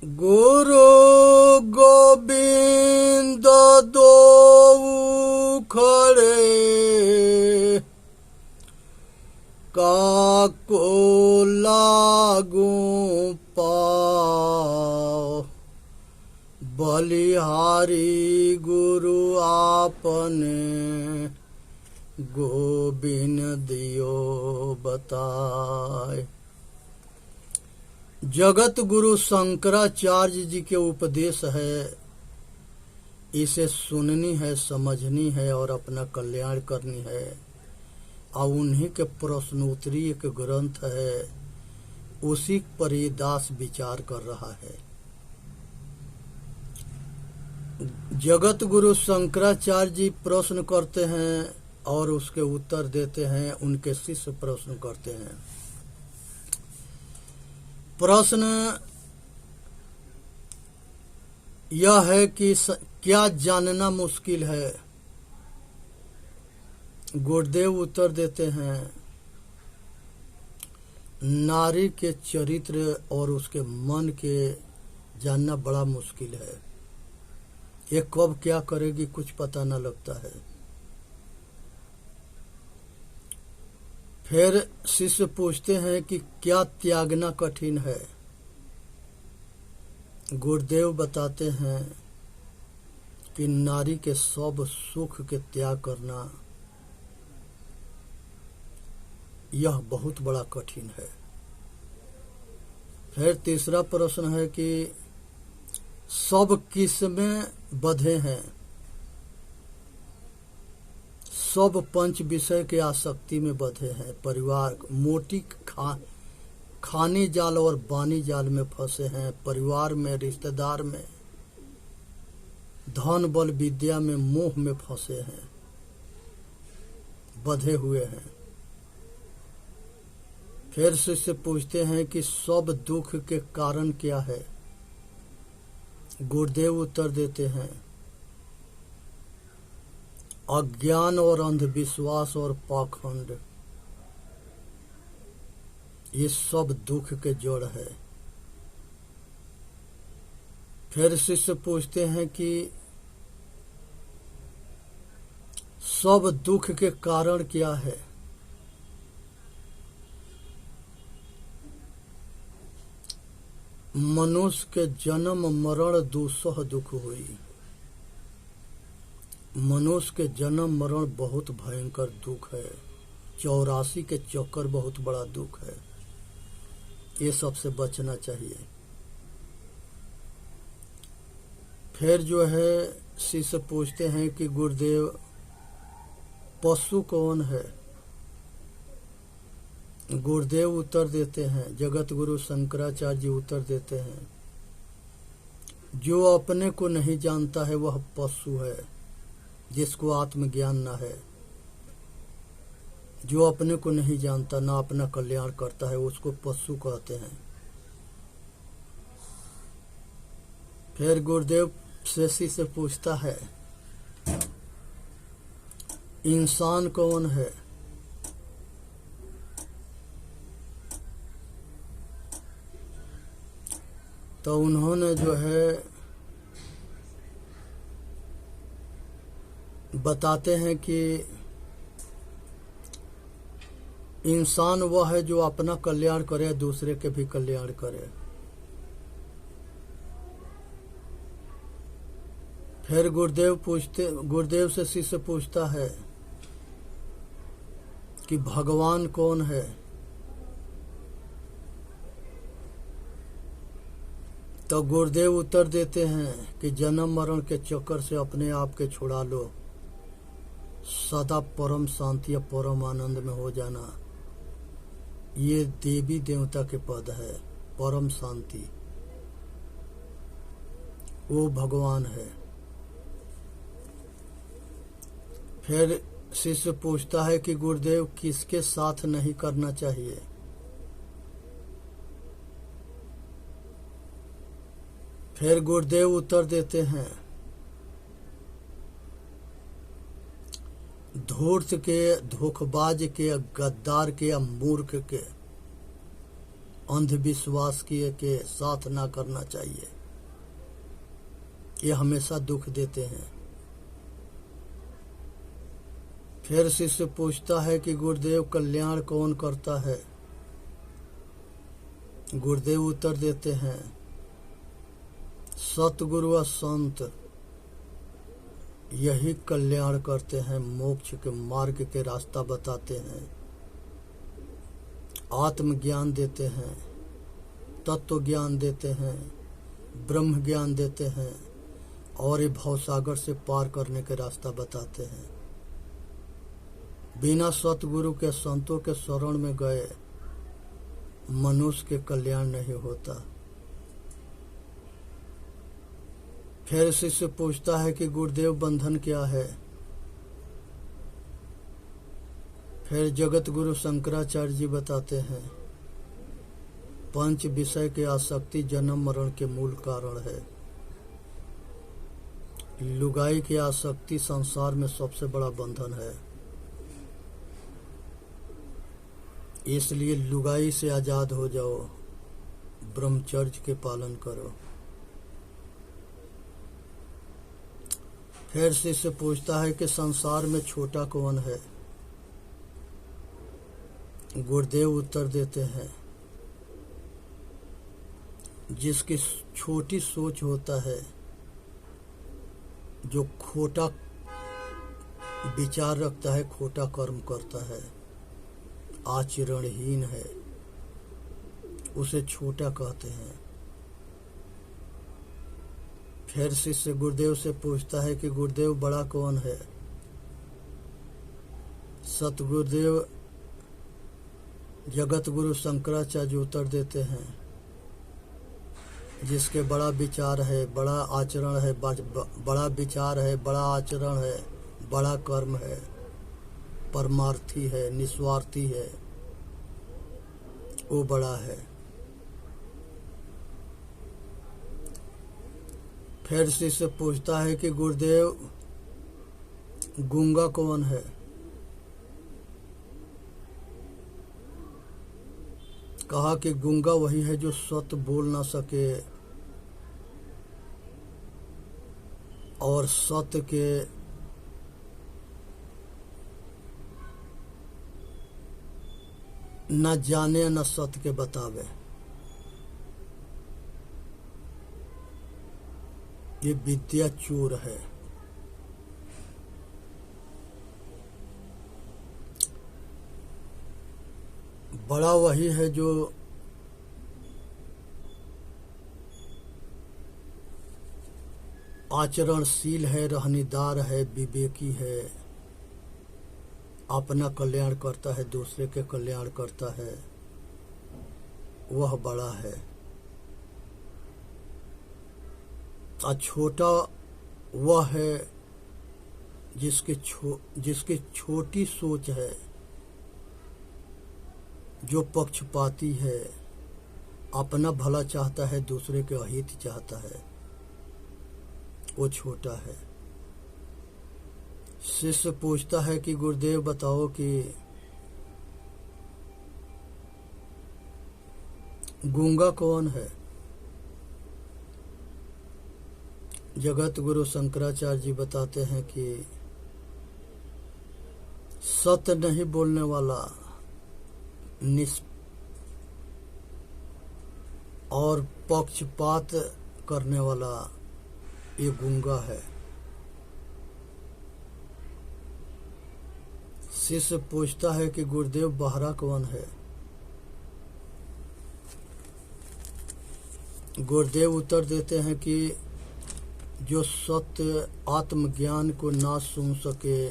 गुरु गोविंद दो खड़े काको लागू पाओ बलिहारी गुरु आपने गोविंद दियो बताए। जगत गुरु शंकराचार्य जी के उपदेश है, इसे सुननी है, समझनी है और अपना कल्याण करनी है। और उन्हीं के प्रश्नोत्तरी एक ग्रंथ है, उसी पर ये दास विचार कर रहा है। जगत गुरु शंकराचार्य जी प्रश्न करते हैं और उसके उत्तर देते हैं, उनके शिष्य प्रश्न करते हैं। प्रश्न यह है कि क्या जानना मुश्किल है? गुरुदेव उत्तर देते हैं, नारी के चरित्र और उसके मन के जानना बड़ा मुश्किल है। ये कब क्या करेगी कुछ पता न लगता है। फिर शिष्य पूछते हैं कि क्या त्यागना कठिन है? गुरुदेव बताते हैं कि नारी के सब सुख के त्याग करना यह बहुत बड़ा कठिन है। फिर तीसरा प्रश्न है कि सब किस में बंधे हैं? सब पंच विषय के आसक्ति में बंधे हैं। परिवार मोटी खानी जाल और बानी जाल में फंसे हैं। परिवार में, रिश्तेदार में, धन बल विद्या में, मोह में फंसे हैं, बंधे हुए हैं। फिर से पूछते हैं कि सब दुख के कारण क्या है? गुरुदेव उत्तर देते हैं, अज्ञान और अंधविश्वास और पाखंड, ये सब दुख के जड़ है। फिर शिष्य पूछते हैं कि सब दुख के कारण क्या है? मनुष्य के जन्म मरण दुसह दुख हुई। मनुष्य के जन्म मरण बहुत भयंकर दुख है। 84 के चक्कर बहुत बड़ा दुख है। ये सबसे बचना चाहिए। फिर जो है शिष्य पूछते हैं कि गुरुदेव पशु कौन है? गुरुदेव उत्तर देते हैं, जगत गुरु शंकराचार्य जी उत्तर देते हैं, जो अपने को नहीं जानता है वह पशु है, जिसको आत्मज्ञान न है। जो अपने को नहीं जानता, ना अपना कल्याण करता है, उसको पशु कहते हैं। फिर गुरुदेव शेषी से पूछता है, इंसान कौन है? तो उन्होंने जो है बताते हैं कि इंसान वह है जो अपना कल्याण करे, दूसरे के भी कल्याण करे। फिर गुरुदेव से शिष्य पूछता है कि भगवान कौन है? तो गुरुदेव उत्तर देते हैं कि जन्म मरण के चक्कर से अपने आप के छुड़ा लो, सदा परम शांति या परम आनंद में हो जाना। ये देवी देवता के पद है। परम शांति वो भगवान है। फिर शिष्य पूछता है कि गुरुदेव किसके साथ नहीं करना चाहिए? फिर गुरुदेव उत्तर देते हैं, धूर्त के, धोखेबाज के, गद्दार के, मूर्ख के, अंधविश्वास के साथ ना करना चाहिए। ये हमेशा दुख देते हैं। फिर शिष्य पूछता है कि गुरुदेव कल्याण कौन करता है? गुरुदेव उत्तर देते हैं, सतगुरु और संत यही कल्याण करते हैं, मोक्ष के मार्ग के रास्ता बताते हैं, आत्मज्ञान देते हैं, तत्व ज्ञान देते हैं, ब्रह्म ज्ञान देते हैं और ये भवसागर से पार करने के रास्ता बताते हैं। बिना सतगुरु के संतों के शरण में गए मनुष्य के कल्याण नहीं होता। फिर शिष्य पूछता है कि गुरुदेव बंधन क्या है? फिर जगत गुरु शंकराचार्य जी बताते हैं, पंच विषय की आसक्ति जन्म मरण के मूल कारण है। लुगाई की आसक्ति संसार में सबसे बड़ा बंधन है, इसलिए लुगाई से आजाद हो जाओ, ब्रह्मचर्य के पालन करो। फिर शिष्य पूछता है कि संसार में छोटा कौन है? गुरुदेव उत्तर देते हैं, जिसकी छोटी सोच होता है, जो खोटा विचार रखता है, खोटा कर्म करता है, आचरणहीन है, उसे छोटा कहते हैं। फिर शिष्य गुरुदेव से पूछता है कि गुरुदेव बड़ा कौन है? सतगुरुदेव जगत गुरु शंकराचार्य उत्तर देते हैं, जिसके बड़ा विचार है, बड़ा आचरण है, बड़ा विचार है, बड़ा आचरण है, बड़ा कर्म है, परमार्थी है, निस्वार्थी है, वो बड़ा है। फिर शिष्य पूछता है कि गुरुदेव गूंगा कौन है? कहा कि गूंगा वही है जो सत्य बोल ना सके और सत्य के न जाने न सत्य के बतावे। ये विद्या चोर है। बड़ा वही है जो आचरणशील है, रहनीदार है, विवेकी है, अपना कल्याण करता है, दूसरे के कल्याण करता है, वह बड़ा है। और छोटा वह है जिसकी छोटी सोच है, जो पक्षपाती है, अपना भला चाहता है, दूसरे के अहित चाहता है, वो छोटा है। शिष्य पूछता है कि गुरुदेव बताओ कि गूंगा कौन है? जगत गुरु शंकराचार्य जी बताते हैं कि सत्य नहीं बोलने वाला और पक्षपात करने वाला ये गूंगा है। शिष्य पूछता है कि गुरुदेव बहरा कौन है? गुरुदेव उत्तर देते हैं कि जो सत्य आत्मज्ञान को ना सुन सके,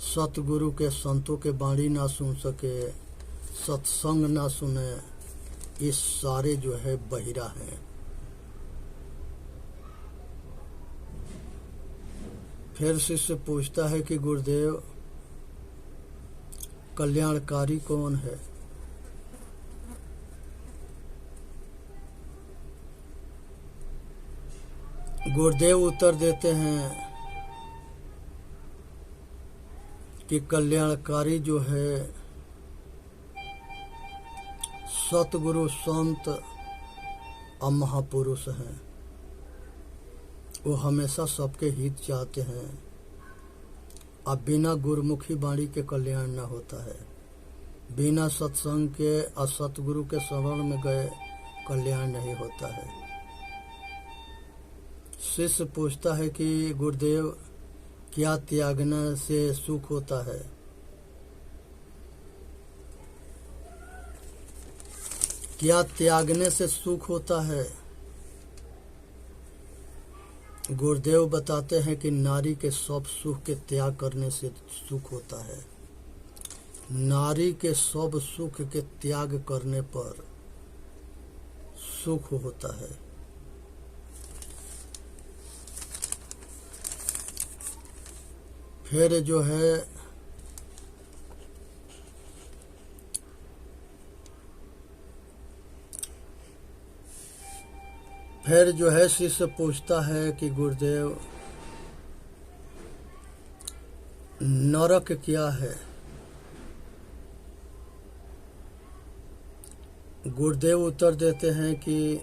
सतगुरु के संतों के वाणी ना सुन सके, सत्संग ना सुने, ये सारे जो है बहिरा हैं। फिर शिष्य पूछता है कि गुरुदेव कल्याणकारी कौन है? गुरुदेव उत्तर देते हैं कि कल्याणकारी जो है सतगुरु संत और महापुरुष हैं। वो हमेशा सबके हित चाहते हैं। अब बिना गुरुमुखी वाणी के कल्याण न होता है, बिना सत्संग के असतगुरु के शरण में गए कल्याण नहीं होता है। शिष्य पूछता है कि गुरुदेव, क्या त्यागने से सुख होता है? क्या त्यागने से सुख होता है? गुरुदेव बताते हैं कि नारी के सब सुख के त्याग करने से सुख होता है। नारी के सब सुख के त्याग करने पर सुख होता है। फिर जो है शिष्य पूछता है कि गुरुदेव, नरक क्या है? गुरुदेव उत्तर देते हैं कि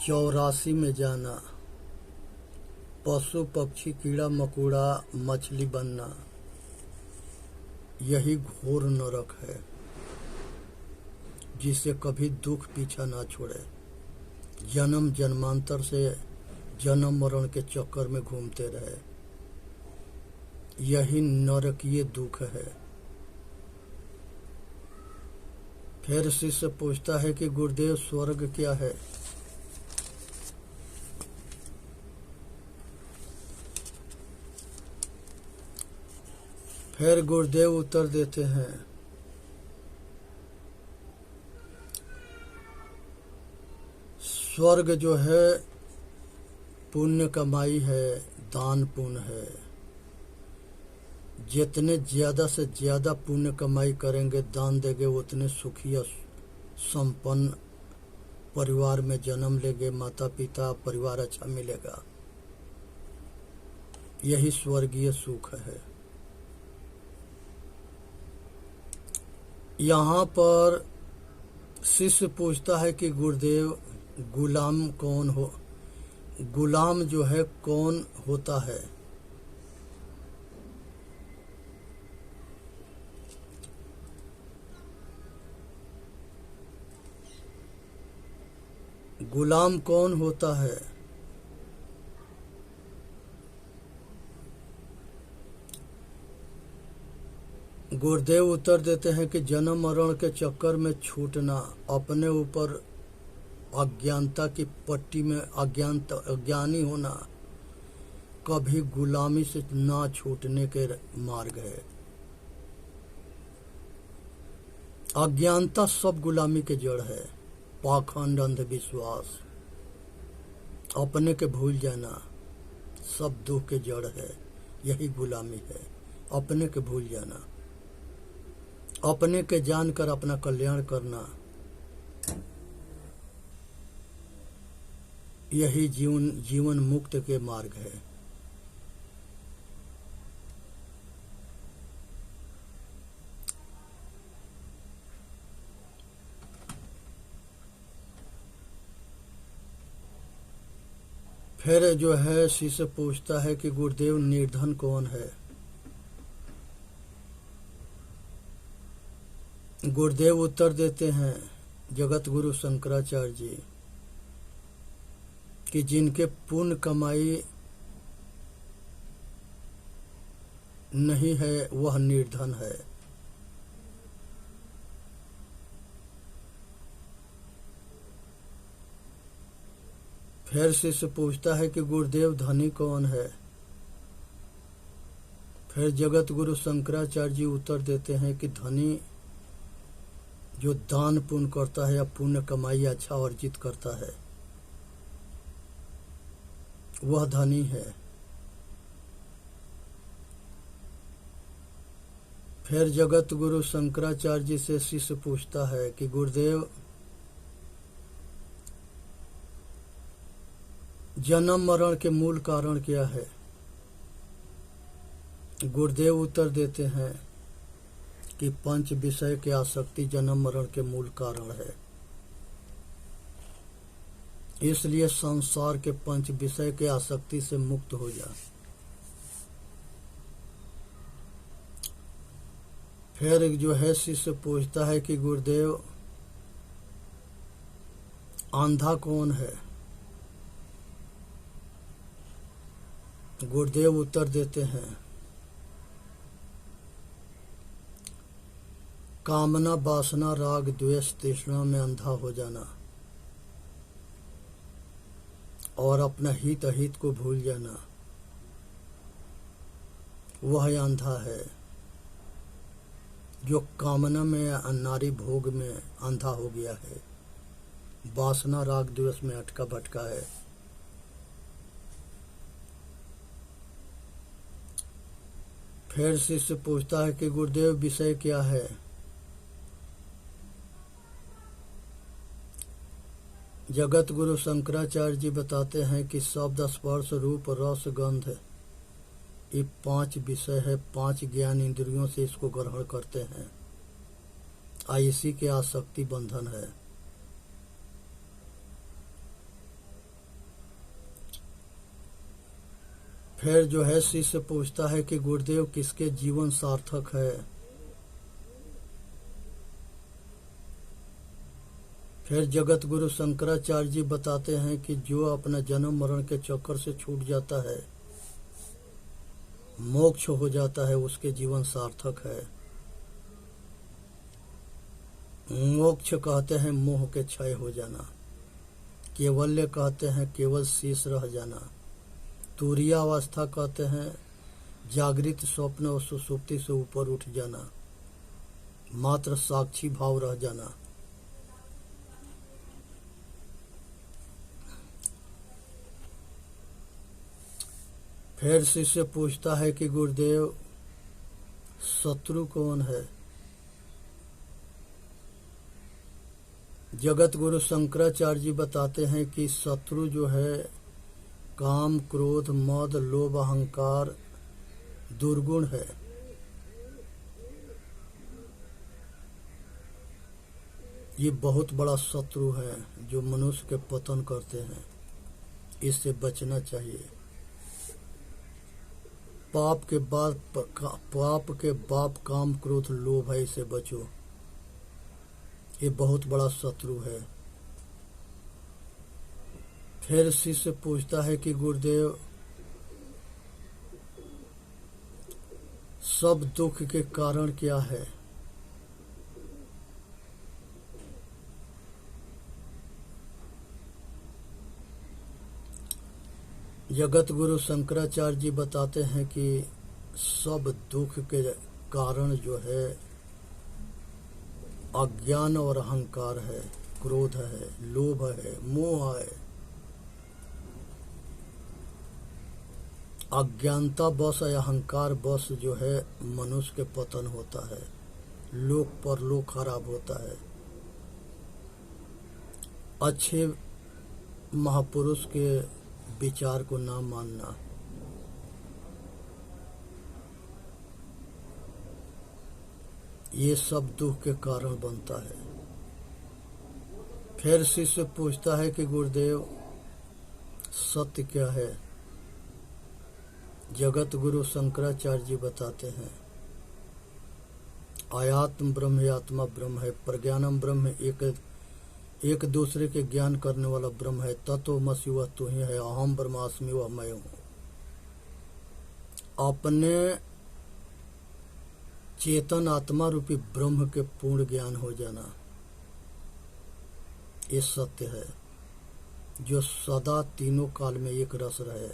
84 में जाना, पशु पक्षी कीड़ा मकोड़ा मछली बनना, यही घोर नरक है, जिसे कभी दुख पीछा ना छोड़े। जन्म जन्मांतर से जन्म मरण के चक्कर में घूमते रहे, यही नरकीय दुख है। फिर शिष्य पूछता है कि गुरुदेव, स्वर्ग क्या है? फिर गुरुदेव उत्तर देते हैं, स्वर्ग जो है पुण्य कमाई है, दान पुण्य है। जितने ज्यादा से ज्यादा पुण्य कमाई करेंगे, दान देंगे, उतने सुखी और संपन्न परिवार में जन्म लेंगे, माता पिता परिवार अच्छा मिलेगा। यही स्वर्गीय सुख है। यहाँ पर शिष्य पूछता है कि गुरुदेव, गुलाम कौन हो? गुलाम जो है कौन होता है? गुलाम कौन होता है? गुरुदेव उत्तर देते हैं कि जन्म मरण के चक्कर में छूटना, अपने ऊपर अज्ञानता की पट्टी में अज्ञानी होना, कभी गुलामी से ना छूटने के मार्ग है। अज्ञानता सब गुलामी के जड़ है। पाखंड, अंधविश्वास, अपने के भूल जाना सब दुख के जड़ है। यही गुलामी है, अपने के भूल जाना, अपने के जानकर अपना कल्याण करना, यही जीवन मुक्त के मार्ग है। फिर जो है शिष्य पूछता है कि गुरुदेव, निर्धन कौन है? गुरुदेव उत्तर देते हैं, जगत गुरु शंकराचार्य जी, कि जिनके पुण्य कमाई नहीं है वह निर्धन है। फिर शिष्य पूछता है कि गुरुदेव, धनी कौन है? फिर जगत गुरु शंकराचार्य जी उत्तर देते हैं कि धनी जो दान पुण्य करता है या पुण्य कमाई अच्छा अर्जित करता है, वह धनी है। फिर जगत गुरु शंकराचार्य जी से शिष्य पूछता है कि गुरुदेव, जन्म मरण के मूल कारण क्या है? गुरुदेव उत्तर देते हैं कि पंच विषय की आसक्ति जन्म मरण के मूल कारण है। इसलिए संसार के पंच विषय के आसक्ति से मुक्त हो जा। फिर जो है शिष्य पूछता है कि गुरुदेव अंधा कौन है? गुरुदेव उत्तर देते हैं कामना वासना राग द्वेष तृष्णा में अंधा हो जाना और अपना हित अहित को भूल जाना, वह अंधा है। जो कामना में नारी भोग में अंधा हो गया है, वासना राग द्वेष में अटका भटका है। फिर शिष्य पूछता है कि गुरुदेव विषय क्या है? जगत गुरु शंकराचार्य जी बताते हैं कि शब्द स्पर्श रूप रस गंध ये 5 विषय है, 5 ज्ञान इंद्रियों से इसको ग्रहण करते हैं। इसी के आसक्ति बंधन है। फिर जो है शिष्य पूछता है कि गुरुदेव किसके जीवन सार्थक है? फिर जगत गुरु शंकराचार्य जी बताते हैं कि जो अपना जन्म मरण के चक्कर से छूट जाता है, मोक्ष हो जाता है, उसके जीवन सार्थक है। मोक्ष कहते हैं मोह के क्षय हो जाना, केवल्य कहते हैं केवल शेष रह जाना, तुरीयावस्था कहते हैं जागृत स्वप्न और सुषुप्ति से ऊपर उठ जाना, मात्र साक्षी भाव रह जाना। फिर शिष्य पूछता है कि गुरुदेव शत्रु कौन है? जगत गुरु शंकराचार्य जी बताते हैं कि शत्रु जो है काम क्रोध मद लोभ अहंकार दुर्गुण है। ये बहुत बड़ा शत्रु है जो मनुष्य के पतन करते हैं। इससे बचना चाहिए। पाप के बाप काम क्रोध लोभ है, इससे बचो। ये बहुत बड़ा शत्रु है। फिर शिष्य पूछता है कि गुरुदेव सब दुख के कारण क्या है? जगत गुरु शंकराचार्य जी बताते हैं कि सब दुख के कारण जो है अज्ञान और अहंकार है, क्रोध है, लोभ है, मोह है। अज्ञानता बस या अहंकार बस जो है मनुष्य के पतन होता है, लोक परलोक खराब होता है। अच्छे महापुरुष के विचार को ना मानना, ये सब दुख के कारण बनता है। फिर शिष्य पूछता है कि गुरुदेव सत्य क्या है? जगत गुरु शंकराचार्य जी बताते हैं आयात्म ब्रह्म है, आत्मा ब्रह्म है, प्रज्ञानम ब्रह्म है, एक दूसरे के ज्ञान करने वाला ब्रह्म है। तत्वमसि वह तू ही है, अहम ब्रह्मास्मि वह मैं हूँ। अपने चेतन आत्मा रूपी ब्रह्म के पूर्ण ज्ञान हो जाना, ये सत्य है जो सदा तीनों काल में एक रस रहे,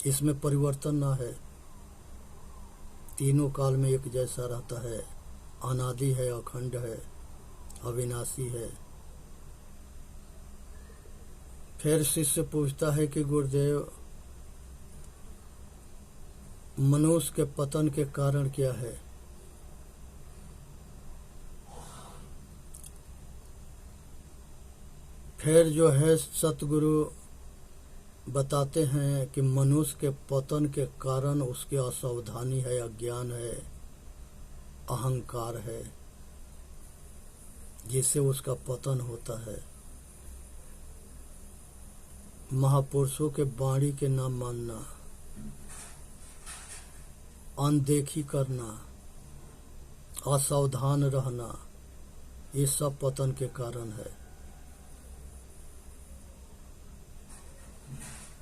इसमें परिवर्तन ना है, तीनों काल में एक जैसा रहता है, अनादि है, अखंड है, अविनाशी है। फिर शिष्य पूछता है कि गुरुदेव मनुष्य के पतन के कारण क्या है? फिर जो है सतगुरु बताते हैं कि मनुष्य के पतन के कारण उसकी असावधानी है, अज्ञान है, अहंकार है, जिससे उसका पतन होता है। महापुरुषों के वाणी के ना मानना, अनदेखी करना, असावधान रहना, ये सब पतन के कारण है।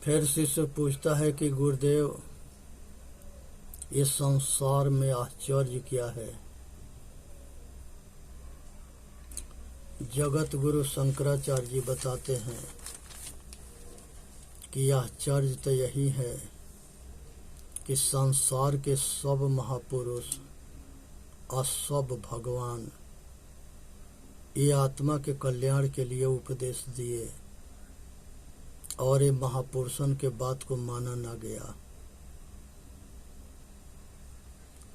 फिर शिष्य पूछता है कि गुरुदेव, ये संसार में आश्चर्य क्या है? जगत गुरु शंकराचार्य जी बताते हैं कि आश्चर्य तो यही है कि संसार के सब महापुरुष और सब भगवान ये आत्मा के कल्याण के लिए उपदेश दिए और ये महापुरुषन के बात को माना ना गया,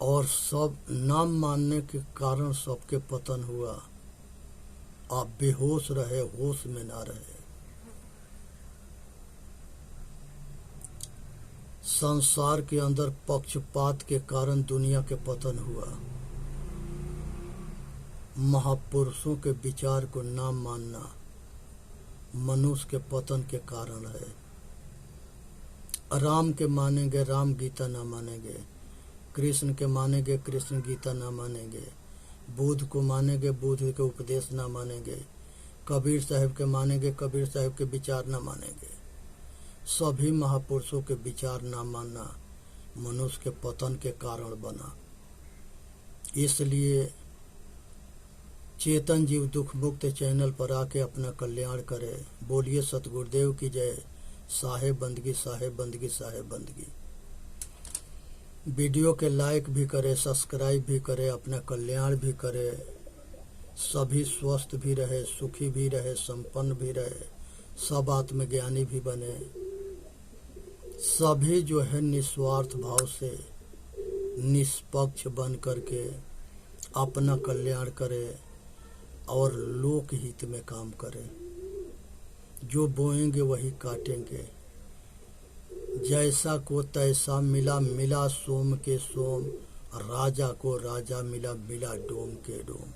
और सब नाम मानने के कारण सबके पतन हुआ। आप बेहोश रहे, होश में ना रहे। संसार के अंदर पक्षपात के कारण दुनिया के पतन हुआ। महापुरुषों के विचार को ना मानना मनुष्य के पतन के कारण है। राम के मानेंगे, राम गीता ना मानेंगे। कृष्ण के मानेंगे, कृष्ण गीता ना मानेंगे। बुद्ध को मानेंगे, बुद्ध के उपदेश ना मानेंगे। कबीर साहब के मानेंगे, कबीर साहब के विचार ना मानेंगे। सभी महापुरुषों के विचार ना मानना मनुष्य के पतन के कारण बना। इसलिए चेतन जीव दुख मुक्त चैनल पर आके अपना कल्याण करे। बोलिए सतगुरुदेव की जय। साहेब बंदगी, साहेब बंदगी, साहेब बंदगी। वीडियो के लाइक भी करे, सब्सक्राइब भी करे, अपना कल्याण भी करे। सभी स्वस्थ भी रहे, सुखी भी रहे, संपन्न भी रहे, सब आत्मज्ञानी भी बने। सभी जो है निस्वार्थ भाव से निष्पक्ष बन करके अपना कल्याण करे और लोक हित में काम करे। जो बोएंगे वही काटेंगे। जैसा को तैसा मिला, मिला सोम के सोम। राजा को राजा मिला, मिला डोम के डोम।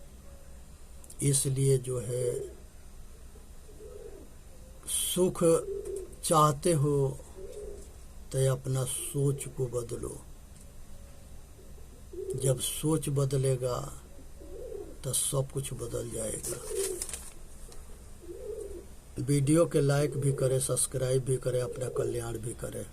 इसलिए जो है सुख चाहते हो तो अपना सोच को बदलो। जब सोच बदलेगा तो सब कुछ बदल जाएगा। वीडियो के लाइक भी करे, सब्सक्राइब भी करे, अपना कल्याण भी करे।